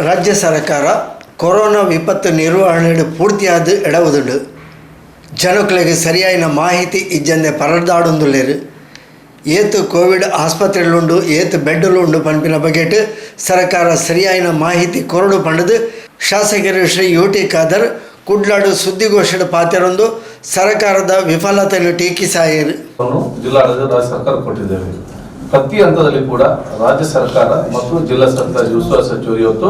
ರಾಜ್ಯ ಸರ್ಕಾರ ಕೊರೋನಾ ವಿಪತ್ತು ನಿರ್ವಹಣೆ ಪೂರ್ತಿಯಾದ ಎಡವುದುಂಡು ಜನಕ್ಕಳಿಗೆ ಸರಿಯಾದ ಮಾಹಿತಿ ಇಜ್ಜಂದೆ ಪರದಾಡುಂದುಲ್ಲೇರು ಏತು ಕೋವಿಡ್ ಆಸ್ಪತ್ರೆಲುಂಡು ಏತು ಬೆಡ್ಡುಲು ಪಂಪಿನ ಬಗೆಟ್ ಸರ್ಕಾರ ಸರಿಯಾದ ಮಾಹಿತಿ ಕೊರಡು ಪಂಡದು ಶಾಸಕರು ಶ್ರೀ ಯುಟಿ ಖಾದರ್ ಕುಡ್ಲಾಡು ಸುದ್ದಿಗೋಷ್ಠಿ ಪಾತ್ರರೊಂದು ಸರ್ಕಾರದ ವಿಫಲತೆಯನ್ನು ಟೀಕಿಸಾಯಿರು. ಜಿಲ್ಲಾಡಳಿತ ರಾಜ್ಯ ಸರ್ಕಾರ ಕೊಟ್ಟಿದ್ದೇವೆ. ಪ್ರತಿ ಹಂತದಲ್ಲಿ ಕೂಡ ರಾಜ್ಯ ಸರ್ಕಾರ ಮತ್ತು ಜಿಲ್ಲಾ ಸರ್ಕಾರಿ ಉಸ್ತುವಾರಿ ಸಚಿವರು ಇವತ್ತು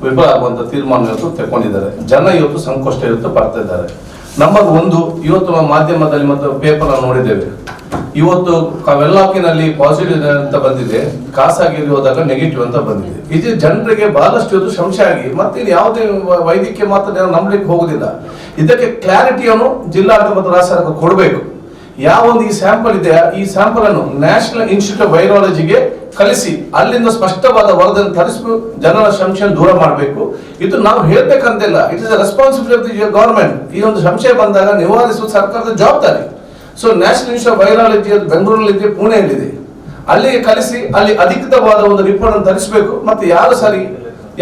ವಿಫಲ ಆಗುವಂತ ತೀರ್ಮಾನ ಇವತ್ತು ತಗೊಂಡಿದ್ದಾರೆ. ಜನ ಇವತ್ತು ಸಂಕಷ್ಟ ಇವತ್ತು ಬರ್ತಾ ಇದ್ದಾರೆ. ನಂಬರ್ ಒಂದು, ಇವತ್ತು ನಾವು ಮಾಧ್ಯಮದಲ್ಲಿ ಮತ್ತು ಪೇಪರ್ ನೋಡಿದ್ದೇವೆ. ಇವತ್ತು ವೆಲ್ಲಾಕಿನಲ್ಲಿ ಪಾಸಿಟಿವ್ ಅಂತ ಬಂದಿದೆ, ಖಾಸಗಿಯಲ್ಲಿ ಹೋದಾಗ ನೆಗೆಟಿವ್ ಅಂತ ಬಂದಿದೆ. ಇದು ಜನರಿಗೆ ಬಹಳಷ್ಟು ಇವತ್ತು ಸಂಶಯ ಆಗಿ ಮತ್ತೆ ಯಾವುದೇ ವೈದ್ಯಕೀಯ ಮಾತ್ರ ನಂಬಲಿಕ್ಕೆ ಹೋಗುದಿಲ್ಲ. ಇದಕ್ಕೆ ಕ್ಲಾರಿಟಿಯನ್ನು ಜಿಲ್ಲಾಡಳಿತ ಮತ್ತು ರಾಜ್ಯ ಸರ್ಕಾರ ಕೊಡಬೇಕು. ಯಾವೊಂದು ಈ ಸ್ಯಾಂಪಲ್ ಇದೆ, ಈ ಸ್ಯಾಂಪಲ್ ಅನ್ನು ನ್ಯಾಷನಲ್ ಇನ್ಸ್ಟಿಟ್ಯೂಟ್ ಆಫ್ ವೈರಾಲಜಿಗೆ ಕಳಿಸಿ ಅಲ್ಲಿಂದ ಸ್ಪಷ್ಟವಾದ ವರದಿಯನ್ನು ತರಿಸಬೇಕು, ಜನರ ಸಂಶಯ ದೂರ ಮಾಡಬೇಕು. ಇದು ನಾವು ಹೇಳ್ಬೇಕಂತಿಲ್ಲ, it is responsibility of the government. ಈ ಒಂದು ಸಂಶಯ ಬಂದಾಗ ನಿವಾರಿಸುವ ಸರ್ಕಾರದ ಜವಾಬ್ದಾರಿ. So national institute of virology ಅದು ಬೆಂಗಳೂರಿನಲ್ಲಿದೆ, ಪುಣೆಯಲ್ಲಿದೆ, ಅಲ್ಲಿಗೆ ಕಳಿಸಿ ಅಲ್ಲಿ ಅಧಿಕೃತವಾದ ಒಂದು ರಿಪೋರ್ಟ್ ಅನ್ನು ತರಿಸಬೇಕು. ಮತ್ತೆ ಯಾರು ಸರಿ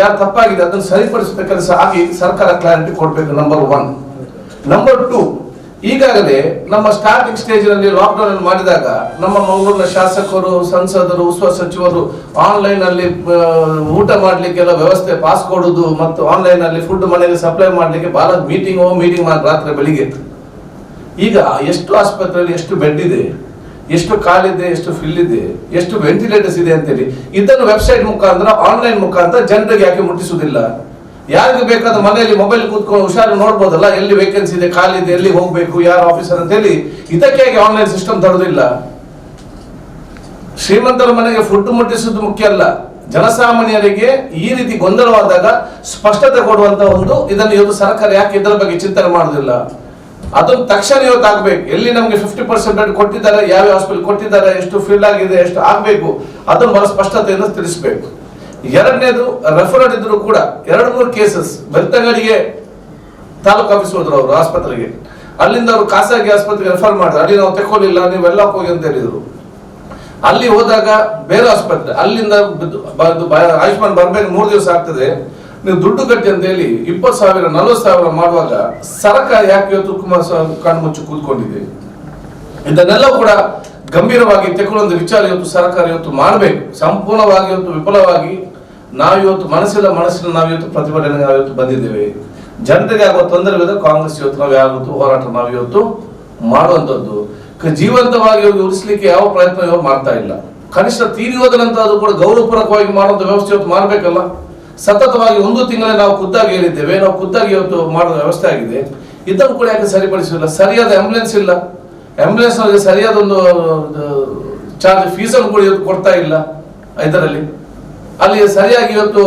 ಯಾರು ತಪ್ಪಾಗಿದೆ ಅದನ್ನು ಸರಿಪಡಿಸುವ ಕೆಲಸ ಆಗಿ ಸರ್ಕಾರ ಕ್ಲಾರಿಟಿ ಕೊಡಬೇಕು. Number one. ನಂಬರ್ ಟು, ಈಗಾಗಲೇ ನಮ್ಮ ಸ್ಟಾರ್ಟಿಂಗ್ ಸ್ಟೇಜ್ ನಲ್ಲಿ ಲಾಕ್ಡೌನ್ ಅಲ್ಲಿ ಮಾಡಿದಾಗ ನಮ್ಮ ಮಂಗಳೂರಿನ ಶಾಸಕರು, ಸಂಸದರು, ಉಸ್ತುವಾರಿ ಸಚಿವರು ಆನ್ಲೈನ್ ಅಲ್ಲಿ ಊಟ ಮಾಡ್ಲಿಕ್ಕೆಲ್ಲ ವ್ಯವಸ್ಥೆ ಪಾಸ್ ಕೊಡುದು ಮತ್ತು ಆನ್ಲೈನ್ ಅಲ್ಲಿ ಫುಡ್ ಮನೆಗೆ ಸಪ್ಲೈ ಮಾಡ್ಲಿಕ್ಕೆ ಬಹಳ ಮೀಟಿಂಗ್ ಮಾಡಿ ರಾತ್ರಿ ಬೆಳಿಗ್ಗೆ. ಈಗ ಎಷ್ಟು ಆಸ್ಪತ್ರೆಯಲ್ಲಿ ಎಷ್ಟು ಬೆಡ್ ಇದೆ, ಎಷ್ಟು ಕಾಲಿದೆ, ಎಷ್ಟು ಫಿಲ್ ಇದೆ, ಎಷ್ಟು ವೆಂಟಿಲೇಟರ್ಸ್ ಇದೆ ಅಂತೇಳಿ ಇದನ್ನು ವೆಬ್ಸೈಟ್ ಮುಖಾಂತರ ಆನ್ಲೈನ್ ಮುಖಾಂತರ ಜನರಿಗೆ ಯಾಕೆ ಮುಟ್ಟಿಸುವುದಿಲ್ಲ? ಯಾರಿಗೆ ಬೇಕಾದ ಮನೆಯಲ್ಲಿ ಮೊಬೈಲ್ ಕೂತ್ಕೊಂಡು ಹುಷಾರು ನೋಡ್ಬೋದಲ್ಲ, ಎಲ್ಲಿ ವೇಕೆನ್ಸಿ ಇದೆ, ಖಾಲಿದೆ, ಎಲ್ಲಿ ಹೋಗ್ಬೇಕು, ಯಾರು ಆಫೀಸರ್ ಅಂತ ಹೇಳಿ. ಇದಕ್ಕೆ ಆನ್ಲೈನ್ ಸಿಸ್ಟಮ್ ತರೋದಿಲ್ಲ. ಶ್ರೀಮಂತರ ಮನೆಗೆ ಫುಡ್ ಮುಟ್ಟಿಸುವುದು ಮುಖ್ಯ ಅಲ್ಲ, ಜನಸಾಮಾನ್ಯರಿಗೆ ಈ ರೀತಿ ಗೊಂದಲವಾದಾಗ ಸ್ಪಷ್ಟತೆ ಕೊಡುವಂತ ಒಂದು ಇದನ್ನು ಇವತ್ತು ಸರ್ಕಾರ ಯಾಕೆ ಇದರ ಬಗ್ಗೆ ಚಿಂತನೆ ಮಾಡುದಿಲ್ಲ? ಅದನ್ನು ತಕ್ಷಣ ಇವತ್ತು ಆಗ್ಬೇಕು. ಎಲ್ಲಿ ನಮ್ಗೆ 50% ಬೆಡ್ ಕೊಟ್ಟಿದ್ದಾರೆ, ಯಾವ ಹಾಸ್ಪಿಟಲ್ ಕೊಟ್ಟಿದ್ದಾರೆ, ಎಷ್ಟು ಫಿಲ್ ಆಗಿದೆ, ಎಷ್ಟು ಆಗ್ಬೇಕು, ಅದನ್ನು ಬಹಳ ಸ್ಪಷ್ಟತೆಯಿಂದ ತಿಳಿಸಬೇಕು. ಎರಡನೇದು, ರೆಫರಡ್ ಇದ್ರು ಕೂಡ 2-3 ಕೇಸಸ್ ಬೆಳ್ತಂಗಡಿಗೆ ತಾಲೂಕು ಆಫೀಸ್ ಹೋದ್ರು ಅವರು ಆಸ್ಪತ್ರೆಗೆ, ಅಲ್ಲಿಂದ ಅವರು ಖಾಸಗಿ ಆಸ್ಪತ್ರೆಗೆ ರೆಫರ್ ಮಾಡಿದ್ರು. ಅಲ್ಲಿ ನಾವು ತೆಕ್ಕೊಳ್ಳಿಲ್ಲ, ನೀವೆಲ್ಲ ಹೋಗಿ ಅಂತ ಹೇಳಿದ್ರು. ಅಲ್ಲಿ ಹೋದಾಗ ಬೇರೆ ಆಸ್ಪತ್ರೆ, ಅಲ್ಲಿಂದ ಆಯುಷ್ಮಾನ್ ಬರ್ಬೇಕು 3 ದಿವಸ ಆಗ್ತದೆ, ನೀವು ದುಡ್ಡು ಕಟ್ಟಿ ಅಂತ ಹೇಳಿ 20,000 40,000 ಮಾಡುವಾಗ ಸರ್ಕಾರ ಯಾಕೆ ಇವತ್ತು ಕಣ್ಮುಚ್ಚು ಕೂತ್ಕೊಂಡಿದೆ? ಇದನ್ನೆಲ್ಲ ಕೂಡ ಗಂಭೀರವಾಗಿ ತೆಕ್ಕೊಳ್ಳುವಂತ ವಿಚಾರ ಇವತ್ತು ಸರ್ಕಾರ ಇವತ್ತು ಮಾಡಬೇಕು. ಸಂಪೂರ್ಣವಾಗಿ ಇವತ್ತು ವಿಫಲವಾಗಿ ನಾವಿವತ್ತು ಮನಸ್ಸಿನ ನಾವಿವತ್ತು ಪ್ರತಿಭಟನೆ ಇವತ್ತು ಬಂದಿದ್ದೇವೆ. ಜನತೆಗೆ ಆಗುವ ತೊಂದರೆ ಕಾಂಗ್ರೆಸ್ ಇವತ್ತು ನಾವು ಯಾವತ್ತು ಹೋರಾಟ ನಾವಿವತ್ತು ಮಾಡುವಂತದ್ದು ಜೀವಂತವಾಗಿ ಉಳಿಸ್ಲಿಕ್ಕೆ ಯಾವ ಪ್ರಯತ್ನ ಇವರು ಮಾಡ್ತಾ ಇಲ್ಲ. ಕನಿಷ್ಠ ತೀರಿ ಹೋದ ನಂತರ ಅದು ಕೂಡ ಗೌರವಪೂರ್ವಕವಾಗಿ ಮಾಡುವಂತ ವ್ಯವಸ್ಥೆ ಇವತ್ತು ಮಾಡ್ಬೇಕಲ್ಲ. ಸತತವಾಗಿ 1 ತಿಂಗಳ ನಾವು ಖುದ್ದಾಗಿ ಹೇಳಿದ್ದೇವೆ, ನಾವು ಖುದ್ದಾಗಿ ಇವತ್ತು ಮಾಡುವ ವ್ಯವಸ್ಥೆ ಆಗಿದೆ. ಇದನ್ನು ಕೂಡ ಯಾಕೆ ಸರಿಪಡಿಸಿಲ್ಲ? ಸರಿಯಾದ ಆಂಬುಲೆನ್ಸ್ ಇಲ್ಲ, ಆಂಬುಲೆನ್ಸ್ ನಲ್ಲಿ ಸರಿಯಾದ ಒಂದು ಚಾರ್ಜ್ ಫೀಸ್ ಅನ್ನು ಕೂಡ ಇವತ್ತು ಕೊಡ್ತಾ ಇಲ್ಲ. ಇದರಲ್ಲಿ ಅಲ್ಲಿ ಸರಿಯಾಗಿ ಇವತ್ತು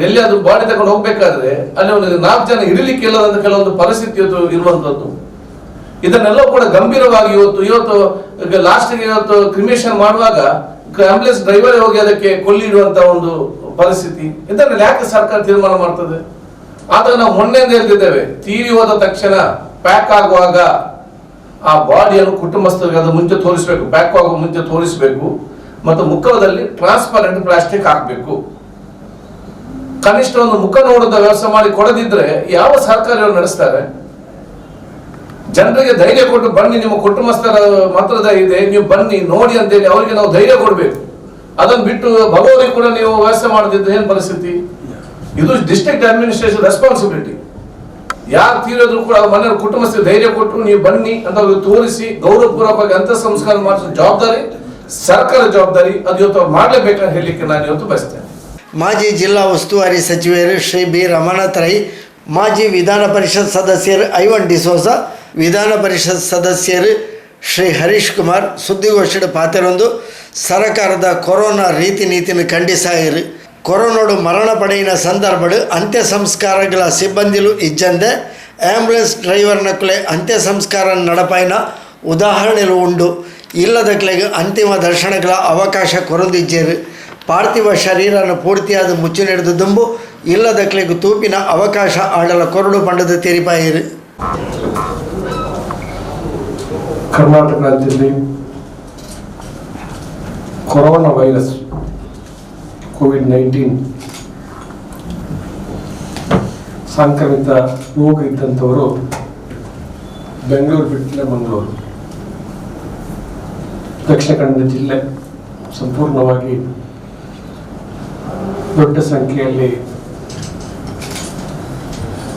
ಎಲ್ಲಿಯಾದ್ರೂ ಬಾಡಿ ತಗೊಂಡು ಹೋಗ್ಬೇಕಾದ್ರೆ ಅಲ್ಲಿ ಒಂದು 4 ಜನ ಇರಲಿಕ್ಕೆ ಇಲ್ಲದಂತ ಕೆಲವೊಂದು ಪರಿಸ್ಥಿತಿ ಇವತ್ತು ಇರುವಂತದ್ದು. ಇದನ್ನೆಲ್ಲ ಕೂಡ ಗಂಭೀರವಾಗಿ ಇವತ್ತು ಲಾಸ್ಟ್ಗೆ ಇವತ್ತು ಕ್ರಿಮೇಷನ್ ಮಾಡುವಾಗ ಆಂಬುಲೆನ್ಸ್ ಡ್ರೈವರ್ ಹೋಗಿ ಅದಕ್ಕೆ ಕೊಲ್ಲಿಡುವಂತ ಒಂದು ಪರಿಸ್ಥಿತಿ. ಇದನ್ನೆಲ್ಲ ಯಾಕೆ ಸರ್ಕಾರ ತೀರ್ಮಾನ ಮಾಡ್ತದೆ? ಆದ್ರೆ ನಾವು ಮೊನ್ನೆಯಿಂದ ಹೇಳ್ತಿದ್ದೇವೆ, ತೀರಿ ಹೋದ ತಕ್ಷಣ ಪ್ಯಾಕ್ ಆಗುವಾಗ ಆ ಬಾಡಿಯನ್ನು ಕುಟುಂಬಸ್ಥರಿಗೆ ಅದು ಮುಂಚೆ ತೋರಿಸಬೇಕು, ಪ್ಯಾಕ್ ಆಗುವ ಮುಂಚೆ ತೋರಿಸಬೇಕು. ಮತ್ತು ಮುಖದಲ್ಲಿ ಟ್ರಾನ್ಸ್ಪರೆಂಟ್ ಪ್ಲಾಸ್ಟಿಕ್ ಹಾಕಬೇಕು. ಕನಿಷ್ಠ ಒಂದು ಮುಖ ನೋಡದ ವ್ಯವಸ್ಥೆ ಮಾಡಿ ಕೊಡದಿದ್ರೆ ಯಾವ ಸರ್ಕಾರ ನಡೆಸ್ತಾರೆ? ಜನರಿಗೆ ಧೈರ್ಯ ಕೊಟ್ಟು ಬನ್ನಿ, ನಿಮ್ಮ ಕುಟುಂಬಸ್ಥರ ಮಾತ್ರದ ಇದೆ, ನೀವು ಬನ್ನಿ ನೋಡಿ ಅಂತೇಳಿ ಅವರಿಗೆ ನಾವು ಧೈರ್ಯ ಕೊಡ್ಬೇಕು. ಅದನ್ನು ಬಿಟ್ಟು ಬರೋರಿಗೆ ಕೂಡ ನೀವು ವ್ಯವಸ್ಥೆ ಮಾಡದಿದ್ರೆ ಏನ್ ಪರಿಸ್ಥಿತಿ? ಇದು ಡಿಸ್ಟ್ರಿಕ್ಟ್ ಅಡ್ಮಿನಿಸ್ಟ್ರೇಷನ್ ರೆಸ್ಪಾನ್ಸಿಬಿಲಿಟಿ. ಯಾರು ತೀರೋದ್ರು ಕೂಡ ಮನೆಯ ಕುಟುಂಬಸ್ಥರಿಗೆ ಧೈರ್ಯ ಕೊಟ್ಟು ನೀವು ಬನ್ನಿ ಅಂತ ತೋರಿಸಿ ಗೌರವಪೂರ್ವಕವಾಗಿ ಅಂತ ಸಂಸ್ಕಾರ ಮಾಡಿಸೋ ಜವಾಬ್ದಾರಿ ಸರ್ಕಾರ ಜವಾಬ್ದಾರಿ. ಅದು ಇವತ್ತು ಮಾಡಲೇಬೇಕಂತ ಹೇಳಲಿಕ್ಕೆ ನಾನು ಇವತ್ತು ಬಯಸ್ತೇನೆ. ಮಾಜಿ ಜಿಲ್ಲಾ ಉಸ್ತುವಾರಿ ಸಚಿವರು ಶ್ರೀ ಬಿ ರಮನಾಥ್ ರೈ, ಮಾಜಿ ವಿಧಾನ ಪರಿಷತ್ ಸದಸ್ಯರು ಐವನ್ ಡಿಸೋಜ, ವಿಧಾನ ಪರಿಷತ್ ಸದಸ್ಯರು ಶ್ರೀ ಹರೀಶ್ ಕುಮಾರ್ ಸುದ್ದಿಗೋಷ್ಠಿ ಪಾತ್ರರೊಂದು ಸರ್ಕಾರದ ಕೊರೋನಾ ರೀತಿ ನೀತಿನ ಖಂಡಿಸಾಯಿರು. ಕೊರೋನಾಡು ಮರಣ ಪಡೆಯಿನ ಸಂದರ್ಭಡು ಅಂತ್ಯ ಸಂಸ್ಕಾರಗಳ ಸಿಬ್ಬಂದಿಲು ಇಜ್ಜಂದೆ ಆಂಬುಲೆನ್ಸ್ ಡ್ರೈವರ್ನಕ್ಕಲೆ ಅಂತ್ಯ ಸಂಸ್ಕಾರ ನಡಪಾಯಿನ ಉದಾಹರಣೆಲು ಉಂಡು. ಇಲ್ಲದಕ್ಲೆಗೆ ಅಂತಿಮ ದರ್ಶನಗಳ ಅವಕಾಶ ಕೊರೊಂದಿಜ್ಜೇರು. ಪಾರ್ಥಿವ ಶರೀರನ ಪೂರ್ತಿಯಾದ ಮುಚ್ಚು ನಡೆದು ದುಂಬು ಇಲ್ಲದಕ್ಲೆಗೆ ತೂಪಿನ ಅವಕಾಶ ಆಡಲ ಕೊರಡು ಪಂಡದ ತೆರಿಪಾಯಿರು. ಕರ್ನಾಟಕ ರಾಜ್ಯದಲ್ಲಿ ಕೊರೋನಾ ವೈರಸ್ ಕೋವಿಡ್-19 ಸಾಂಕ್ರಾಮಿಕ ರೋಗ ಇದ್ದಂಥವರು ಬೆಂಗಳೂರು ಬಿಟ್ಟರೆ ಮಂಗಳೂರು, ದಕ್ಷಿಣ ಕನ್ನಡ ಜಿಲ್ಲೆ ಸಂಪೂರ್ಣವಾಗಿ ದೊಡ್ಡ ಸಂಖ್ಯೆಯಲ್ಲಿ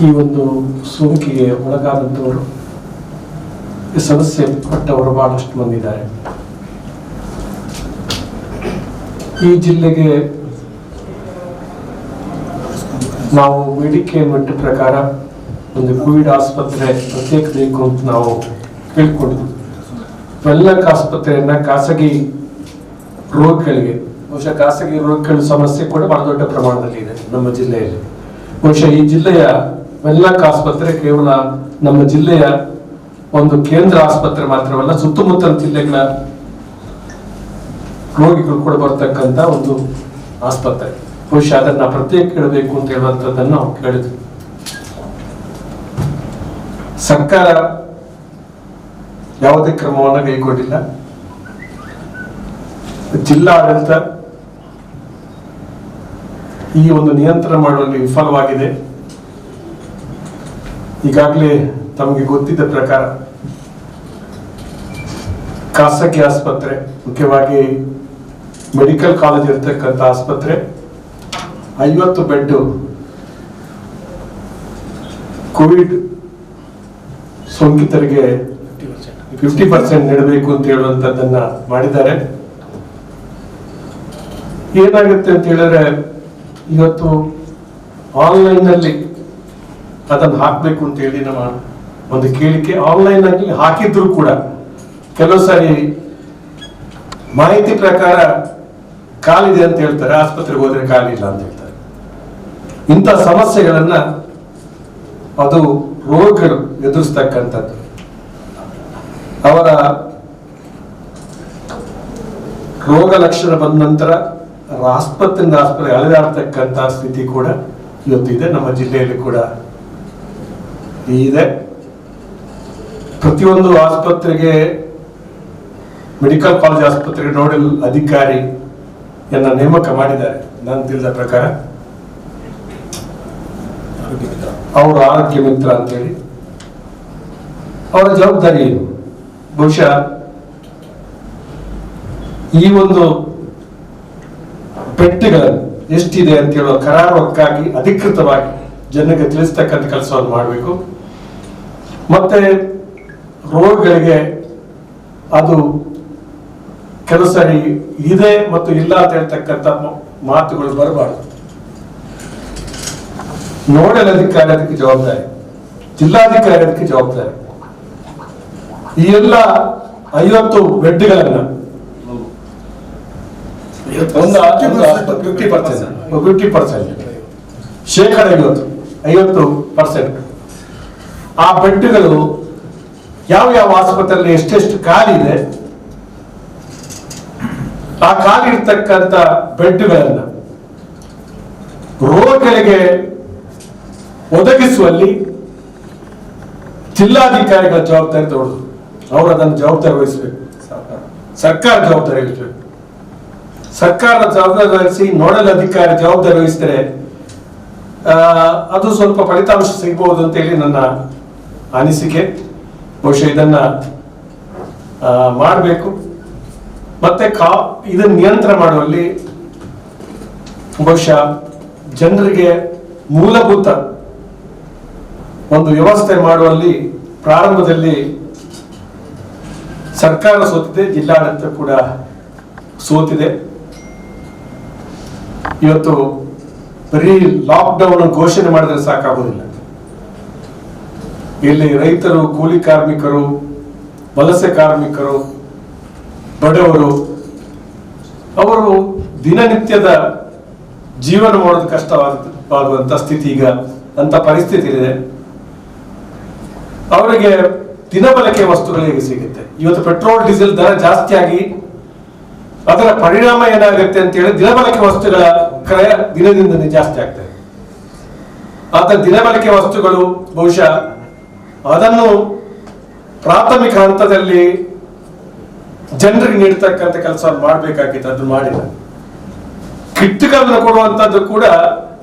ಈ ಒಂದು ಸೋಂಕಿಗೆ ಒಳಗಾದಂಥವರು, ಈ ಸಮಸ್ಯೆ ಪಟ್ಟವರು ಬಹಳಷ್ಟು ಮಂದಿ ಇದ್ದಾರೆ. ಈ ಜಿಲ್ಲೆಗೆ ನಾವು ಬೇಡಿಕೆ ಮಟ್ಟ ಪ್ರಕಾರ ಒಂದು ಕೋವಿಡ್ ಆಸ್ಪತ್ರೆ ಪ್ರತ್ಯೇಕ ಬೇಕು ಅಂತ ನಾವು ಕೇಳ್ಕೊಂಡಿದ್ವಿ. ವೆಲ್ಲಕ್ ಆಸ್ಪತ್ರೆಯನ್ನ ಖಾಸಗಿ ರೋಗಗಳಿಗೆ, ಬಹುಶಃ ಖಾಸಗಿ ರೋಗಗಳ ಸಮಸ್ಯೆ ಕೂಡ ಬಹಳ ದೊಡ್ಡ ಪ್ರಮಾಣದಲ್ಲಿ ಇದೆ ನಮ್ಮ ಜಿಲ್ಲೆಯಲ್ಲಿ. ಬಹುಶಃ ಈ ಜಿಲ್ಲೆಯ ವೆಲ್ಲಕ್ ಆಸ್ಪತ್ರೆ ಕೇವಲ ನಮ್ಮ ಜಿಲ್ಲೆಯ ಒಂದು ಕೇಂದ್ರ ಆಸ್ಪತ್ರೆ ಮಾತ್ರವಲ್ಲ, ಸುತ್ತಮುತ್ತಲ ಜಿಲ್ಲೆಗಳ ರೋಗಿಗಳು ಕೂಡ ಬರ್ತಕ್ಕಂಥ ಒಂದು ಆಸ್ಪತ್ರೆ. ಬಹುಶಃ ಅದನ್ನ ಪ್ರತ್ಯೇಕ ಇಡಬೇಕು ಅಂತ ಹೇಳುವಂಥದ್ದನ್ನು ನಾವು ಕೇಳಿದ್ವಿ. ಸರ್ಕಾರ ಯಾವುದೇ ಕ್ರಮವನ್ನು ಕೈಗೊಂಡಿಲ್ಲ. ಜಿಲ್ಲಾಡಳಿತ ಈ ಒಂದು ನಿಯಂತ್ರಣ ಮಾಡುವಲ್ಲಿ ವಿಫಲವಾಗಿದೆ. ಈಗಾಗಲೇ ತಮಗೆ ಗೊತ್ತಿದ್ದ ಪ್ರಕಾರ ಖಾಸಗಿ ಆಸ್ಪತ್ರೆ, ಮುಖ್ಯವಾಗಿ ಮೆಡಿಕಲ್ ಕಾಲೇಜ್ ಇರತಕ್ಕಂಥ ಆಸ್ಪತ್ರೆ 50 ಬೆಡ್ ಕೋವಿಡ್ ಸೋಂಕಿತರಿಗೆ 50% ನೀಡಬೇಕು ಅಂತ ಹೇಳುವಂತದ್ದನ್ನ ಮಾಡಿದ್ದಾರೆ. ಏನಾಗುತ್ತೆ ಅಂತ ಹೇಳಿದ್ರೆ, ಇವತ್ತು ಆನ್ಲೈನ್ ನಲ್ಲಿ ಅದನ್ನು ಹಾಕ್ಬೇಕು ಅಂತ ಹೇಳಿ ನಮ್ಮ ಒಂದು ಕೇಳಿಕೆ. ಆನ್ಲೈನ್ ಆಗಿ ಹಾಕಿದ್ರು ಕೂಡ ಕೆಲವು ಸಾರಿ ಮಾಹಿತಿ ಪ್ರಕಾರ ಕಾಲಿದೆ ಅಂತ ಹೇಳ್ತಾರೆ, ಆಸ್ಪತ್ರೆಗೆ ಹೋದ್ರೆ ಕಾಲಿಲ್ಲ ಅಂತ ಹೇಳ್ತಾರೆ. ಇಂಥ ಸಮಸ್ಯೆಗಳನ್ನ ಅದು ರೋಗಿಗಳು ಎದುರಿಸ್ತಕ್ಕಂಥದ್ದು. ಅವರ ರೋಗ ಲಕ್ಷಣ ಬಂದ ನಂತರ ಆಸ್ಪತ್ರೆಯಿಂದ ಆಸ್ಪತ್ರೆ ಅಲೆದಾಡ್ತಕ್ಕಂಥ ಸ್ಥಿತಿ ಕೂಡ ಇವತ್ತಿದೆ. ನಮ್ಮ ಜಿಲ್ಲೆಯಲ್ಲಿ ಕೂಡ ಇದೆ. ಪ್ರತಿಯೊಂದು ಆಸ್ಪತ್ರೆಗೆ, ಮೆಡಿಕಲ್ ಕಾಲೇಜ್ ಆಸ್ಪತ್ರೆಗೆ ನೋಡಲ್ ಅಧಿಕಾರಿಯನ್ನ ನೇಮಕ ಮಾಡಿದ್ದಾರೆ. ನಾನು ತಿಳಿದ ಪ್ರಕಾರ ಅವರು ಆರೋಗ್ಯ ಮಿತ್ರ ಅಂತೇಳಿ. ಅವರ ಜವಾಬ್ದಾರಿ ಏನು? ಬಹುಶಃ ಈ ಒಂದು ಪೆಟ್ಟಿಗಳನ್ನು ಎಷ್ಟಿದೆ ಅಂತ ಹೇಳುವ ಕರಾರುವಕ್ಕಾಗಿ ಅಧಿಕೃತವಾಗಿ ಜನರಿಗೆ ತಿಳಿಸ್ತಕ್ಕಂಥ ಕೆಲಸವನ್ನು ಮಾಡಬೇಕು. ಮತ್ತೆ ರೋಗಗಳಿಗೆ ಅದು ಕೆಲವು ಸಾರಿ ಇದೆ ಮತ್ತು ಇಲ್ಲ ಅಂತ ಹೇಳ್ತಕ್ಕಂಥ ಮಾತುಗಳು ಬರಬಾರದು. ನೋಡಲ್ ಅಧಿಕಾರಿ ಅದಕ್ಕೆ ಜವಾಬ್ದಾರಿ, ಜಿಲ್ಲಾಧಿಕಾರಿ ಅದಕ್ಕೆ ಜವಾಬ್ದಾರಿ. ಈ ಎಲ್ಲ 50 ಬೆಡ್ಗಳನ್ನ ಒಂದು 50% ಶೇಕಡ 50% ಆ ಬೆಡ್ಗಳು ಯಾವ ಆಸ್ಪತ್ರೆಯಲ್ಲಿ ಎಷ್ಟೆಷ್ಟು ಖಾಲಿ ಇದೆ, ಆ ಖಾಲಿ ಇರ್ತಕ್ಕಂಥ ಬೆಡ್ಗಳನ್ನ ರೋಗಿಗಳಿಗೆ ಒದಗಿಸುವಲ್ಲಿ ಜಿಲ್ಲಾಧಿಕಾರಿಗಳ ಜವಾಬ್ದಾರಿ ದೊಡ್ಡದು. ಅವರು ಅದನ್ನು ಜವಾಬ್ದಾರಿ ವಹಿಸಬೇಕು. ಸರ್ಕಾರ ಜವಾಬ್ದಾರಿ ವಹಿಸಬೇಕು. ಸರ್ಕಾರ ಜವಾಬ್ದಾರಿ ವಹಿಸಿ ನೋಡಲ್ ಅಧಿಕಾರಿ ಜವಾಬ್ದಾರಿ ವಹಿಸಿದರೆ ಅದು ಸ್ವಲ್ಪ ಫಲಿತಾಂಶ ಸಿಗಬಹುದು ಅಂತ ಹೇಳಿ ನನ್ನ ಅನಿಸಿಕೆ. ಬಹುಶಃ ಇದನ್ನ ಮಾಡಬೇಕು. ಮತ್ತೆ ಇದನ್ನು ನಿಯಂತ್ರಣ ಮಾಡುವಲ್ಲಿ ಬಹುಶಃ ಜನರಿಗೆ ಮೂಲಭೂತ ಒಂದು ವ್ಯವಸ್ಥೆ ಮಾಡುವಲ್ಲಿ ಪ್ರಾರಂಭದಲ್ಲಿ ಸರ್ಕಾರ ಸೋತಿದೆ, ಜಿಲ್ಲಾಡಳಿತ ಕೂಡ ಸೋತಿದೆ. ಇವತ್ತು ಬರೀ ಲಾಕ್ಡೌನ್ ಘೋಷಣೆ ಮಾಡಿದ್ರೆ ಸಾಕಾಗುವುದಿಲ್ಲ. ಇಲ್ಲಿ ರೈತರು, ಕೂಲಿ ಕಾರ್ಮಿಕರು, ವಲಸೆ ಕಾರ್ಮಿಕರು, ಬಡವರು, ಅವರು ದಿನನಿತ್ಯದ ಜೀವನ ಮಾಡೋದು ಕಷ್ಟವಾಗುವಂತ ಸ್ಥಿತಿ ಈಗ ಅಂತ ಪರಿಸ್ಥಿತಿ ಇದೆ. ಅವರಿಗೆ ದಿನಬಳಕೆ ವಸ್ತುಗಳು ಹೇಗೆ ಸಿಗುತ್ತೆ? ಇವತ್ತು ಪೆಟ್ರೋಲ್ ಡೀಸೆಲ್ ದರ ಜಾಸ್ತಿ ಆಗಿ ಅದರ ಪರಿಣಾಮ ಏನಾಗುತ್ತೆ ಅಂತ ಹೇಳಿ ದಿನಬಳಕೆ ವಸ್ತುಗಳ ಕ್ರಯ ದಿನದಿಂದ ಜಾಸ್ತಿ ಆಗ್ತದೆ. ಆತ ದಿನಬಳಕೆ ವಸ್ತುಗಳು ಬಹುಶಃ ಅದನ್ನು ಪ್ರಾಥಮಿಕ ಹಂತದಲ್ಲಿ ಜನರಿಗೆ ನೀಡತಕ್ಕಂಥ ಕೆಲಸವನ್ನು ಮಾಡಬೇಕಾಗಿತ್ತು, ಅದು ಮಾಡಿಲ್ಲ. ಕಿಟ್ಗಳನ್ನು ಕೊಡುವಂತದ್ದು ಕೂಡ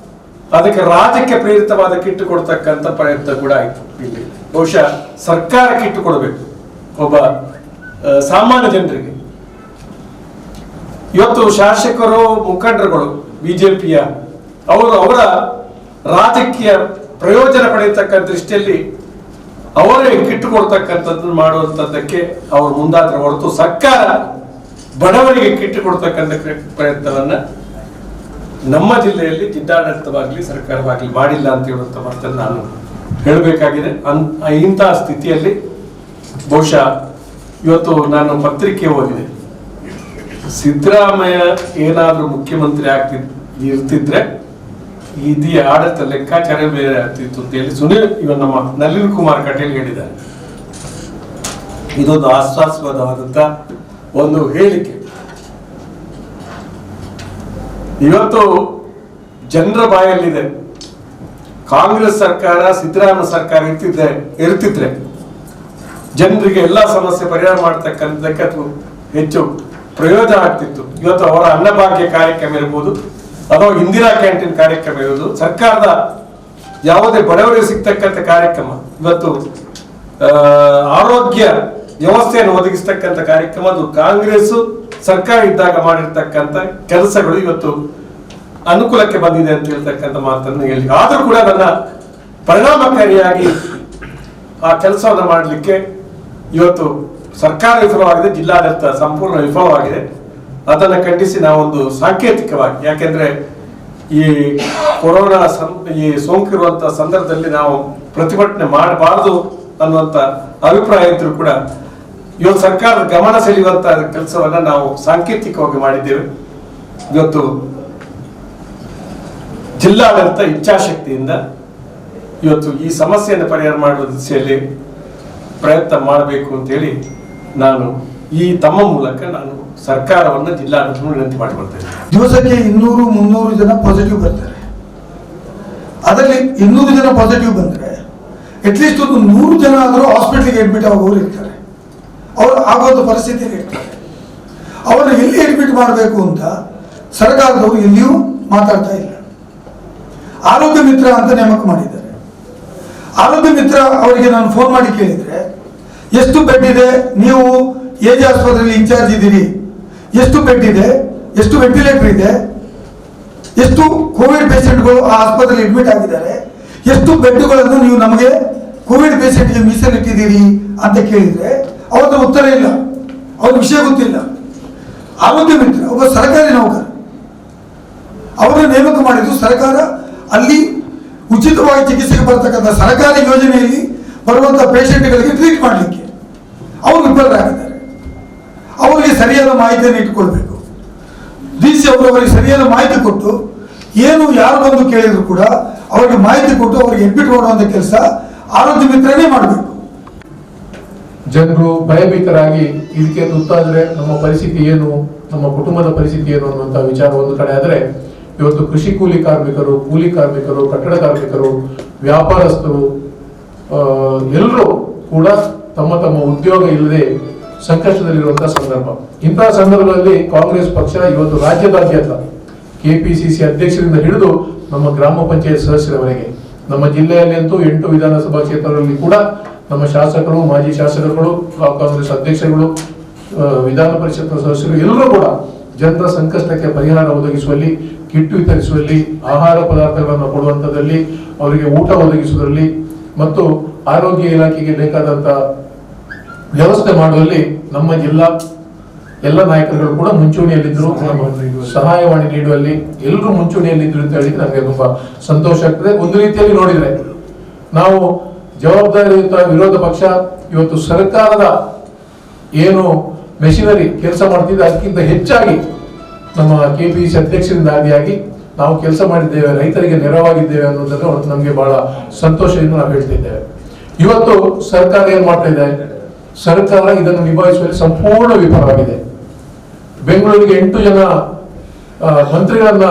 ಅದಕ್ಕೆ ರಾಜ್ಯಕ್ಕೆ ಪ್ರೇರಿತವಾದ ಕಿಟ್ ಕೊಡ್ತಕ್ಕಂಥ ಪ್ರಯತ್ನ ಕೂಡ ಆಯ್ತು. ಇಲ್ಲಿ ಬಹುಶಃ ಸರ್ಕಾರ ಕಿಟ್ ಕೊಡಬೇಕು ಒಬ್ಬ ಸಾಮಾನ್ಯ ಜನರಿಗೆ. ಇವತ್ತು ಶಾಸಕರು ಮುಖಂಡರುಗಳು ಬಿಜೆಪಿಯ ಅವರ ರಾಜಕೀಯ ಪ್ರಯೋಜನ ಪಡೆಯತಕ್ಕಂಥ ದೃಷ್ಟಿಯಲ್ಲಿ ಅವರೇ ಕಿಟ್ಟು ಕೊಡ್ತಕ್ಕಂಥದ್ದನ್ನು ಮಾಡುವಂಥದ್ದಕ್ಕೆ ಅವರು ಮುಂದಾದ್ರೆ ಹೊರತು ಸರ್ಕಾರ ಬಡವರಿಗೆ ಕಿಟ್ಟು ಕೊಡ್ತಕ್ಕಂಥ ಪ್ರಯತ್ನವನ್ನ ನಮ್ಮ ಜಿಲ್ಲೆಯಲ್ಲಿ ಜಿಲ್ಲಾಡಳಿತವಾಗಲಿ ಸರ್ಕಾರವಾಗಲಿ ಮಾಡಿಲ್ಲ ಅಂತ ಹೇಳುವಂತ ಮಾತನ್ನು ನಾನು ಹೇಳಬೇಕಾಗಿದೆ. ಇಂತಹ ಸ್ಥಿತಿಯಲ್ಲಿ ಬಹುಶಃ ಇವತ್ತು ನಾನು ಪತ್ರಿಕೆ ಓದಿದೆ, ಸಿದ್ದರಾಮಯ್ಯ ಏನಾದ್ರೂ ಮುಖ್ಯಮಂತ್ರಿ ಇರ್ತಿದ್ರೆ ಇಡೀ ಆಡಳಿತ ಲೆಕ್ಕಾಚಾರ ಬೇರೆ ಆಗ್ತಿತ್ತು ಅಂತ ಹೇಳಿ ನಮ್ಮ ನಳಿನ್ ಕುಮಾರ್ ಕಟೀಲ್ ಹೇಳಿದ್ದಾರೆ. ಇದೊಂದು ಆಶ್ವಾಸವಾದಂತ ಒಂದು ಹೇಳಿಕೆ. ಇವತ್ತು ಜನರ ಬಾಯಲ್ಲಿದೆ, ಕಾಂಗ್ರೆಸ್ ಸರ್ಕಾರ ಸಿದ್ದರಾಮಯ್ಯ ಸರ್ಕಾರ ಇರ್ತಿದ್ರೆ ಜನರಿಗೆ ಎಲ್ಲಾ ಸಮಸ್ಯೆ ಪರಿಹಾರ ಮಾಡತಕ್ಕಂಥದ್ದಕ್ಕೆ ಹೆಚ್ಚು ಪ್ರಯೋಜನ ಆಗ್ತಿತ್ತು. ಇವತ್ತು ಅವರ ಅನ್ನಭಾಗ್ಯ ಕಾರ್ಯಕ್ರಮ ಇರ್ಬೋದು ಅಥವಾ ಇಂದಿರಾ ಕ್ಯಾಂಟೀನ್ ಕಾರ್ಯಕ್ರಮ ಇರುವುದು, ಸರ್ಕಾರದ ಯಾವುದೇ ಬಡವರಿಗೆ ಸಿಗ್ತಕ್ಕಂಥ ಕಾರ್ಯಕ್ರಮ, ಇವತ್ತು ಆರೋಗ್ಯ ವ್ಯವಸ್ಥೆಯನ್ನು ಒದಗಿಸ್ತಕ್ಕಂಥ ಕಾರ್ಯಕ್ರಮ, ಅದು ಕಾಂಗ್ರೆಸ್ ಸರ್ಕಾರ ಇದ್ದಾಗ ಮಾಡಿರ್ತಕ್ಕಂಥ ಕೆಲಸಗಳು ಇವತ್ತು ಅನುಕೂಲಕ್ಕೆ ಬಂದಿದೆ ಅಂತ ಹೇಳ್ತಕ್ಕಂಥ ಮಾತನ್ನು ಹೇಳಿ, ಆದ್ರೂ ಕೂಡ ನನ್ನ ಪರಿಣಾಮಕಾರಿಯಾಗಿ ಆ ಕೆಲಸವನ್ನು ಮಾಡಲಿಕ್ಕೆ ಇವತ್ತು ಸರ್ಕಾರ ವಿಫಲವಾಗಿದೆ, ಜಿಲ್ಲಾಡಳಿತ ಸಂಪೂರ್ಣ ವಿಫಲವಾಗಿದೆ. ಅದನ್ನು ಖಂಡಿಸಿ ನಾವೊಂದು ಸಾಂಕೇತಿಕವಾಗಿ, ಯಾಕೆಂದ್ರೆ ಈ ಕೊರೋನಾ ಈ ಸೋಂಕಿರುವಂತಹ ಸಂದರ್ಭದಲ್ಲಿ ನಾವು ಪ್ರತಿಭಟನೆ ಮಾಡಬಾರದು ಅನ್ನುವಂತ ಅಭಿಪ್ರಾಯ ಇದ್ರೂ ಕೂಡ ಇವತ್ತು ಸರ್ಕಾರದ ಗಮನ ಸೆಳೆಯುವಂತಹ ಕೆಲಸವನ್ನ ನಾವು ಸಾಂಕೇತಿಕವಾಗಿ ಮಾಡಿದ್ದೇವೆ. ಇವತ್ತು ಜಿಲ್ಲಾಡಳಿತ ಇಚ್ಛಾಶಕ್ತಿಯಿಂದ ಇವತ್ತು ಈ ಸಮಸ್ಯೆಯನ್ನು ಪರಿಹಾರ ಮಾಡುವ ದಿಸೆಯಲ್ಲಿ ಪ್ರಯತ್ನ ಮಾಡಬೇಕು ಅಂತೇಳಿ ನಾನು ಈ ತಮ್ಮ ಮೂಲಕ ನಾನು ಸರ್ಕಾರವನ್ನು ಜಿಲ್ಲಾಡಳಿತ ವಿನಂತಿ ಮಾಡಿಕೊಳ್ತೇನೆ. ದಿವಸಕ್ಕೆ 200-300 ಜನ ಪಾಸಿಟಿವ್ ಬರ್ತಾರೆ. ಅದರಲ್ಲಿ 200 ಜನ ಪಾಸಿಟಿವ್ ಬಂದರೆ ಅಟ್ಲೀಸ್ಟ್ ಒಂದು 100 ಜನ ಆದರೂ ಹಾಸ್ಪಿಟ್ಲಿಗೆ ಅಡ್ಮಿಟ್ ಆಗೋರು ಇರ್ತಾರೆ. ಅವರು ಆಗೋದು ಪರಿಸ್ಥಿತಿಯಲ್ಲಿ ಇರ್ತಾರೆ. ಅವರನ್ನು ಎಲ್ಲಿ ಅಡ್ಮಿಟ್ ಮಾಡಬೇಕು ಅಂತ ಸರ್ಕಾರದವರು ಎಲ್ಲಿಯೂ ಮಾತಾಡ್ತಾ ಇಲ್ಲ. ಆರೋಗ್ಯ ಮಿತ್ರ ಅಂತ ನೇಮಕ ಮಾಡಿದ್ದಾರೆ. ಆರೋಗ್ಯ ಮಿತ್ರ ಅವರಿಗೆ ನಾನು ಫೋನ್ ಮಾಡಿ ಕೇಳಿದರೆ, ಎಷ್ಟು ಬೆಡ್ ಇದೆ, ನೀವು ಎಜೆ ಆಸ್ಪತ್ರೆಯಲ್ಲಿ ಇನ್ಚಾರ್ಜ್ ಇದ್ದೀರಿ, ಎಷ್ಟು ಬೆಡ್ ಇದೆ, ಎಷ್ಟು ವೆಂಟಿಲೇಟರ್ ಇದೆ, ಎಷ್ಟು ಕೋವಿಡ್ ಪೇಷಂಟ್ಗಳು ಆ ಆಸ್ಪತ್ರೆಯಲ್ಲಿ ಅಡ್ಮಿಟ್ ಆಗಿದ್ದಾರೆ, ಎಷ್ಟು ಬೆಡ್ಗಳನ್ನು ನೀವು ನಮಗೆ ಕೋವಿಡ್ ಪೇಷಂಟ್ಗೆ ಮೀಸಲಿಟ್ಟಿದ್ದೀರಿ ಅಂತ ಕೇಳಿದರೆ ಅವ್ರದ್ದು ಉತ್ತರ ಇಲ್ಲ, ಅವ್ರ ವಿಷಯ ಗೊತ್ತಿಲ್ಲ. ಆರೋಗ್ಯ ಮಿತ್ರ ಒಬ್ಬ ಸರ್ಕಾರಿ ನೌಕರ, ಅವರನ್ನು ನೇಮಕ ಮಾಡಿದ್ದು ಸರ್ಕಾರ. ಅಲ್ಲಿ ಉಚಿತವಾಗಿ ಚಿಕಿತ್ಸೆಗೆ ಬರತಕ್ಕಂಥ ಸರ್ಕಾರಿ ಯೋಜನೆಯಲ್ಲಿ ಬರುವಂಥ ಪೇಷಂಟ್ಗಳಿಗೆ ಟ್ರೀಟ್ ಮಾಡಲಿಕ್ಕೆ ಅವರು ವಿಫಲರಾಗಿದ್ದಾರೆ. ಅವರಿಗೆ ಸರಿಯಾದ ಮಾಹಿತಿಯನ್ನು ಇಟ್ಟುಕೊಳ್ಬೇಕು. ಡಿಸಿ ಅವರು ಅವರಿಗೆ ಸರಿಯಾದ ಮಾಹಿತಿ ಕೊಟ್ಟು, ಏನು ಯಾರು ಬಂದು ಕೇಳಿದ್ರು ಕೂಡ ಅವರಿಗೆ ಮಾಹಿತಿ ಕೊಟ್ಟು ಅವರಿಗೆ ಅಡ್ಮಿಟ್ ಮಾಡುವಂಥ ಕೆಲಸ ಆರೋಗ್ಯ ಮಿತ್ರನೇ ಮಾಡಬೇಕು. ಜನರು ಭಯಭೀತರಾಗಿ ಇದಕ್ಕೆ ತುತ್ತಾದ್ರೆ ನಮ್ಮ ಪರಿಸ್ಥಿತಿ ಏನು, ನಮ್ಮ ಕುಟುಂಬದ ಪರಿಸ್ಥಿತಿ ಏನು ಅನ್ನುವಂಥ ವಿಚಾರ ಒಂದು ಕಡೆ ಆದರೆ, ಇವತ್ತು ಕೃಷಿ ಕೂಲಿ ಕಾರ್ಮಿಕರು, ಕೂಲಿ ಕಾರ್ಮಿಕರು, ಕಟ್ಟಡ ಕಾರ್ಮಿಕರು, ವ್ಯಾಪಾರಸ್ಥರು ಎಲ್ಲರೂ ಕೂಡ ತಮ್ಮ ತಮ್ಮ ಉದ್ಯೋಗ ಇಲ್ಲದೆ ಸಂಕಷ್ಟದಲ್ಲಿರುವಂತಹ ಸಂದರ್ಭ. ಇಂತಹ ಸಂದರ್ಭದಲ್ಲಿ ಕಾಂಗ್ರೆಸ್ ಪಕ್ಷ ಇವತ್ತು ರಾಜ್ಯದಾದ್ಯಂತ ಕೆಪಿಸಿಸಿ ಅಧ್ಯಕ್ಷರಿಂದ ಹಿಡಿದು ನಮ್ಮ ಗ್ರಾಮ ಪಂಚಾಯತ್ ಸದಸ್ಯರವರೆಗೆ, ನಮ್ಮ ಜಿಲ್ಲೆಯಲ್ಲಿ ಅಂತೂ 8 ವಿಧಾನಸಭಾ ಕ್ಷೇತ್ರಗಳಲ್ಲಿ ಕೂಡ ನಮ್ಮ ಶಾಸಕರು, ಮಾಜಿ ಶಾಸಕರುಗಳು, ಕಾಂಗ್ರೆಸ್ ಅಧ್ಯಕ್ಷರುಗಳು, ವಿಧಾನ ಪರಿಷತ್ ಸದಸ್ಯರು ಎಲ್ಲರೂ ಕೂಡ ಜನರ ಸಂಕಷ್ಟಕ್ಕೆ ಪರಿಹಾರ ಒದಗಿಸುವಲ್ಲಿ, ಕಿಟ್ ವಿತರಿಸುವಲ್ಲಿ, ಆಹಾರ ಪದಾರ್ಥಗಳನ್ನು ಕೊಡುವಂಥದ್ದಲ್ಲಿ, ಅವರಿಗೆ ಊಟ ಒದಗಿಸುವುದರಲ್ಲಿ ಮತ್ತು ಆರೋಗ್ಯ ಇಲಾಖೆಗೆ ಬೇಕಾದಂತ ವ್ಯವಸ್ಥೆ ಮಾಡುವಲ್ಲಿ ನಮ್ಮ ಜಿಲ್ಲಾ ಎಲ್ಲ ನಾಯಕರುಗಳು ಕೂಡ ಮುಂಚೂಣಿಯಲ್ಲಿದ್ದರು. ಸಹಾಯವಾಣಿ ನೀಡುವಲ್ಲಿ ಎಲ್ಲರೂ ಮುಂಚೂಣಿಯಲ್ಲಿದ್ದರು ಅಂತ ಹೇಳಿದ್ರೆ ನಮಗೆ ತುಂಬಾ ಸಂತೋಷ ಆಗ್ತದೆ. ಒಂದು ರೀತಿಯಲ್ಲಿ ನೋಡಿದ್ರೆ ನಾವು ಜವಾಬ್ದಾರಿಯುತ ವಿರೋಧ ಪಕ್ಷ ಇವತ್ತು ಸರ್ಕಾರದ ಏನು ಮೆಷಿನರಿ ಕೆಲಸ ಮಾಡ್ತಿದ್ದೆ ಅದಕ್ಕಿಂತ ಹೆಚ್ಚಾಗಿ ನಮ್ಮ ಕೆಪಿಸಿ ಅಧ್ಯಕ್ಷರಿಂದ ಆದಿಯಾಗಿ ನಾವು ಕೆಲಸ ಮಾಡಿದ್ದೇವೆ, ರೈತರಿಗೆ ನೆರವಾಗಿದ್ದೇವೆ ಅನ್ನೋದನ್ನು ನಮಗೆ ಬಹಳ ಸಂತೋಷದಿಂದ ನಾವು ಹೇಳ್ತಿದ್ದೇವೆ. ಇವತ್ತು ಸರ್ಕಾರ ಏನ್ ಮಾಡ್ತಾ ಇದೆ, ಸರ್ಕಾರ ಇದನ್ನು ನಿಭಾಯಿಸುವಲ್ಲಿ ಸಂಪೂರ್ಣ ವಿಫಲವಾಗಿದೆ. ಬೆಂಗಳೂರಿಗೆ 8 ಜನ ಮಂತ್ರಿಗಳನ್ನ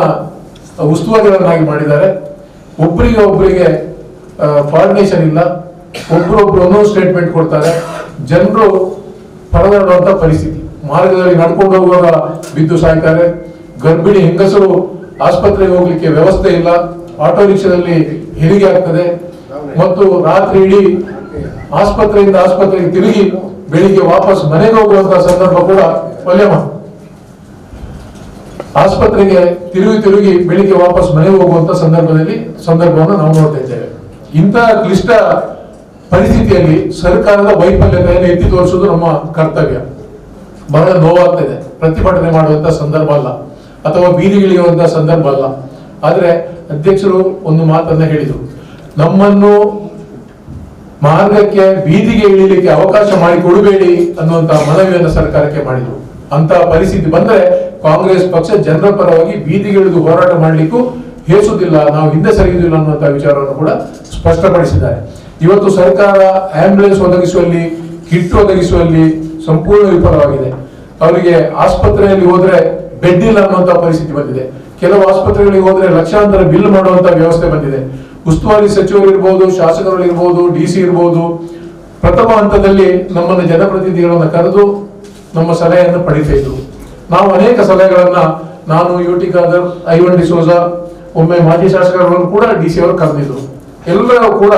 ಉಸ್ತುವಾರಿಗಳನ್ನಾಗಿ ಮಾಡಿದ್ದಾರೆ. ಒಬ್ಬರಿಗೆ ಕೋಆರ್ಡಿನೇಷನ್ ಇಲ್ಲ, ಒಬ್ರೊಬ್ರು ಒಂದೊಂದು ಸ್ಟೇಟ್ಮೆಂಟ್ ಕೊಡ್ತಾರೆ. ಜನರು ಪರದಾಡುವಂತ ಪರಿಸ್ಥಿತಿ, ಮಾರ್ಗದಲ್ಲಿ ನಡ್ಕೊಂಡು ಹೋಗುವಾಗ ಬಿದ್ದು ಸಾಯ್ತಾರೆ. ಗರ್ಭಿಣಿ ಹೆಂಗಸರು ಆಸ್ಪತ್ರೆಗೆ ಹೋಗ್ಲಿಕ್ಕೆ ವ್ಯವಸ್ಥೆ ಇಲ್ಲ, ಆಟೋ ರಿಕ್ಷಾದಲ್ಲಿ ಹೆರಿಗೆ ಆಗ್ತದೆ ಮತ್ತು ರಾತ್ರಿ ಇಡೀ ಆಸ್ಪತ್ರೆಯಿಂದ ಆಸ್ಪತ್ರೆಗೆ ತಿರುಗಿ ಬೆಳಿಗ್ಗೆ ವಾಪಸ್ ಮನೆಗೆ ಹೋಗುವಂತಹ ಸಂದರ್ಭ ಕೂಡ ಒಳ್ಳೆಯ ಆಸ್ಪತ್ರೆಗೆ ತಿರುಗಿ ಬೆಳಿಗ್ಗೆ ವಾಪಸ್ ಮನೆಗೆ ಹೋಗುವಂತ ಸಂದರ್ಭವನ್ನು ನಾವು ನೋಡ್ತಾ ಇದ್ದೇವೆ. ಇಂತಹ ಕ್ಲಿಷ್ಟ ಪರಿಸ್ಥಿತಿಯಲ್ಲಿ ಸರ್ಕಾರದ ವೈಫಲ್ಯತೆಯನ್ನು ಎತ್ತಿ ತೋರಿಸುವುದು ನಮ್ಮ ಕರ್ತವ್ಯ. ಬಹಳ ನೋವಾಗ್ತದೆ. ಪ್ರತಿಭಟನೆ ಮಾಡುವಂತ ಸಂದರ್ಭ ಅಲ್ಲ ಅಥವಾ ಬೀದಿಗಿಳಿಯುವಂತಹ ಸಂದರ್ಭ ಅಲ್ಲ. ಆದ್ರೆ ಅಧ್ಯಕ್ಷರು ಒಂದು ಮಾತನ್ನ ಹೇಳಿದರು, ನಮ್ಮನ್ನು ಮಾರ್ಗಕ್ಕೆ ಬೀದಿಗೆ ಇಳಿಲಿಕ್ಕೆ ಅವಕಾಶ ಮಾಡಿಕೊಡಬೇಡಿ ಅನ್ನುವಂತಹ ಮನವಿಯನ್ನು ಸರ್ಕಾರಕ್ಕೆ ಮಾಡಿದರು. ಅಂತ ಪರಿಸ್ಥಿತಿ ಬಂದ್ರೆ ಕಾಂಗ್ರೆಸ್ ಪಕ್ಷ ಜನರ ಪರವಾಗಿ ಬೀದಿಗಿಳಿದು ಹೋರಾಟ ಮಾಡಲಿಕ್ಕೂ ಹೇಸುವುದಿಲ್ಲ, ನಾವು ಹಿಂದೆ ಸರಿಯುವುದಿಲ್ಲ ಅನ್ನುವಂಥ ವಿಚಾರವನ್ನು ಕೂಡ ಸ್ಪಷ್ಟಪಡಿಸಿದ್ದಾರೆ. ಇವತ್ತು ಸರ್ಕಾರ ಆಂಬ್ಯುಲೆನ್ಸ್ ಒದಗಿಸುವಲ್ಲಿ, ಕಿಟ್ ಒದಗಿಸುವಲ್ಲಿ ಸಂಪೂರ್ಣ ವಿಫಲವಾಗಿದೆ. ಅವರಿಗೆ ಆಸ್ಪತ್ರೆಯಲ್ಲಿ ಹೋದ್ರೆ ಬೆಡ್ ಇಲ್ಲ ಅನ್ನುವಂಥ ಪರಿಸ್ಥಿತಿ ಬಂದಿದೆ. ಕೆಲವು ಆಸ್ಪತ್ರೆಗಳಿಗೆ ಹೋದ್ರೆ ಲಕ್ಷಾಂತರ ಬಿಲ್ ಮಾಡುವಂತ ವ್ಯವಸ್ಥೆ ಬಂದಿದೆ. ಉಸ್ತುವಾರಿ ಸಚಿವರು ಇರ್ಬೋದು, ಶಾಸಕರು ಇರ್ಬೋದು, DC ಇರ್ಬೋದು, ಪ್ರಥಮ ಹಂತದಲ್ಲಿ ನಮ್ಮನ್ನು ಜನಪ್ರತಿನಿಧಿಗಳನ್ನು ಕರೆದು ನಮ್ಮ ಸಲಹೆಯನ್ನು ಪಡಿತಾ ಇದ್ರು. ನಾವು ಅನೇಕ ಸಲಹೆಗಳನ್ನ, ನಾನು ಯುಟಿ ಖಾದರ್, ಐವನ್ ಡಿಸೋಜಾ, ಒಮ್ಮೆ ಮಾಜಿ ಶಾಸಕರನ್ನು ಕೂಡ DC ಅವರು ಕರೆದಿದ್ರು. ಎಲ್ಲರೂ ಕೂಡ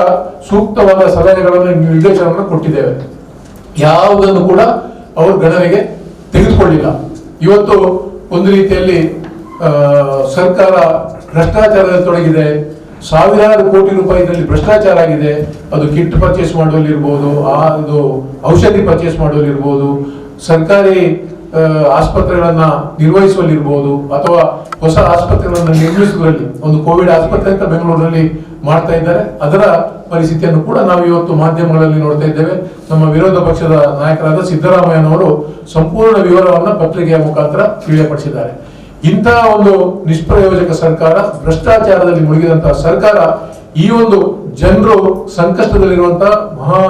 ಸೂಕ್ತವಾದ ಸಲಹೆಗಳನ್ನು, ನಿರ್ದೇಶನವನ್ನು ಕೊಟ್ಟಿದ್ದೇವೆ. ಯಾವುದನ್ನು ಕೂಡ ಅವರು ಗಣನೆಗೆ ತೆಗೆದುಕೊಳ್ಳಿಲ್ಲ. ಇವತ್ತು ಒಂದು ರೀತಿಯಲ್ಲಿ ಸರ್ಕಾರ ಭ್ರಷ್ಟಾಚಾರದಲ್ಲಿ ತೊಡಗಿದೆ. ಸಾವಿರಾರು ಕೋಟಿ ರೂಪಾಯಿಗಳಲ್ಲಿ ಭ್ರಷ್ಟಾಚಾರ ಆಗಿದೆ. ಅದು ಕಿಟ್ ಪರ್ಚೇಸ್ ಮಾಡುವಲ್ಲಿ ಇರ್ಬೋದು, ಅದು ಔಷಧಿ ಪರ್ಚೇಸ್ ಮಾಡುವಲ್ಲಿ ಇರ್ಬೋದು, ಸರ್ಕಾರಿ ಆಸ್ಪತ್ರೆಗಳನ್ನ ನಿರ್ವಹಿಸುವಲ್ಲಿರ್ಬೋದು, ಅಥವಾ ಹೊಸ ಆಸ್ಪತ್ರೆಗಳನ್ನು ನಿರ್ಮಿಸುವಲ್ಲಿ, ಒಂದು ಕೋವಿಡ್ ಆಸ್ಪತ್ರೆ ಅಂತ ಬೆಂಗಳೂರಿನಲ್ಲಿ ಮಾಡ್ತಾ ಇದ್ದಾರೆ. ಅದರ ಪರಿಸ್ಥಿತಿಯನ್ನು ಕೂಡ ನಾವು ಇವತ್ತು ಮಾಧ್ಯಮಗಳಲ್ಲಿ ನೋಡ್ತಾ ಇದ್ದೇವೆ. ನಮ್ಮ ವಿರೋಧ ಪಕ್ಷದ ನಾಯಕರಾದ ಸಿದ್ದರಾಮಯ್ಯನವರು ಸಂಪೂರ್ಣ ವಿವರವನ್ನ ಪತ್ರಿಕೆಯ ಮುಖಾಂತರ ತಿಳಿಯಪಡಿಸಿದ್ದಾರೆ. ಇಂತಹ ಒಂದು ನಿಷ್ಪ್ರಯೋಜಕ ಸರ್ಕಾರ, ಭ್ರಷ್ಟಾಚಾರದಲ್ಲಿ ಮುಳುಗಿದಂತಹ ಸರ್ಕಾರ, ಈ ಒಂದು ಜನರು ಸಂಕಷ್ಟದಲ್ಲಿರುವಂತಹ ಮಹಾ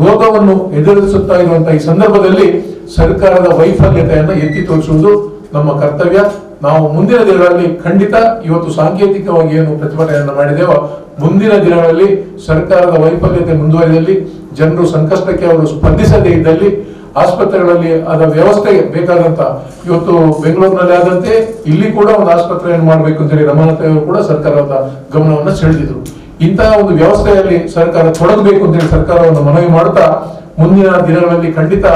ರೋಗವನ್ನು ಎದುರಿಸುತ್ತಾ ಇರುವಂತಹ ಈ ಸಂದರ್ಭದಲ್ಲಿ ಸರ್ಕಾರದ ವೈಫಲ್ಯತೆಯನ್ನು ಎತ್ತಿ ತೋರಿಸುವುದು ನಮ್ಮ ಕರ್ತವ್ಯ. ನಾವು ಮುಂದಿನ ದಿನಗಳಲ್ಲಿ ಖಂಡಿತ, ಇವತ್ತು ಸಾಂಕೇತಿಕವಾಗಿ ಏನು ಪ್ರತಿಭಟನೆಯನ್ನು ಮಾಡಿದೆವೋ, ಮುಂದಿನ ದಿನಗಳಲ್ಲಿ ಸರ್ಕಾರದ ವೈಫಲ್ಯತೆ ಮುಂದುವರಿದಲ್ಲಿ, ಜನರು ಸಂಕಷ್ಟಕ್ಕೆ ಅವರು ಸ್ಪಂದಿಸದೇ ಇದ್ದಲ್ಲಿ, ಆಸ್ಪತ್ರೆಗಳಲ್ಲಿ ಅದರ ವ್ಯವಸ್ಥೆಗೆ ಬೇಕಾದಂತ, ಇವತ್ತು ಬೆಂಗಳೂರಿನಲ್ಲಿ ಆದಂತೆ ಇಲ್ಲಿ ಕೂಡ ಒಂದು ಆಸ್ಪತ್ರೆಯನ್ನು ಮಾಡಬೇಕು ಅಂತ ಹೇಳಿ ರಮಾನಾಥ್ ಅವರು ಕೂಡ ಸರ್ಕಾರದ ಗಮನವನ್ನು ಸೆಳೆದಿದ್ರು. ಇಂತಹ ಒಂದು ವ್ಯವಸ್ಥೆಯಲ್ಲಿ ಸರ್ಕಾರ ತೊಡಗಬೇಕು ಅಂತ ಹೇಳಿ ಸರ್ಕಾರವನ್ನು ಮನವಿ ಮಾಡುತ್ತಾ, ಮುಂದಿನ ದಿನಗಳಲ್ಲಿ ಖಂಡಿತ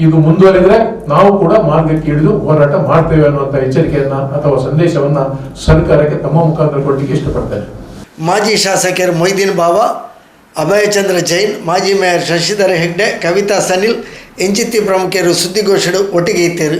ಇದು ಮುಂದುವರೆದರೆ ನಾವು ಕೂಡ ಮಾರ್ಗಕ್ಕೆ ಇಳಿದು ಹೋರಾಟ ಮಾಡ್ತೇವೆ ಅನ್ನುವಂಥ ಎಚ್ಚರಿಕೆಯನ್ನ ಅಥವಾ ಸಂದೇಶವನ್ನ ಸರ್ಕಾರಕ್ಕೆ ತಮ್ಮ ಮುಖಾಂತರ ಕೊಡಲಿಕ್ಕೆ ಇಷ್ಟಪಡ್ತೇನೆ. ಮಾಜಿ ಶಾಸಕರು ಮೊಯ್ದೀನ್ ಬಾವಾ, ಅಭಯಚಂದ್ರ ಜೈನ್, ಮಾಜಿ ಮೇಯರ್ ಶಶಿಧರ ಹೆಗ್ಡೆ, ಕವಿತಾ ಸನಿಲ್, ಎಂಚಿತ್ತಿ ಪ್ರಮುಖರು ಸುದ್ದಿಗೋಷ್ಠಿ ಒಟ್ಟಿಗೆ ಇದ್ದರು.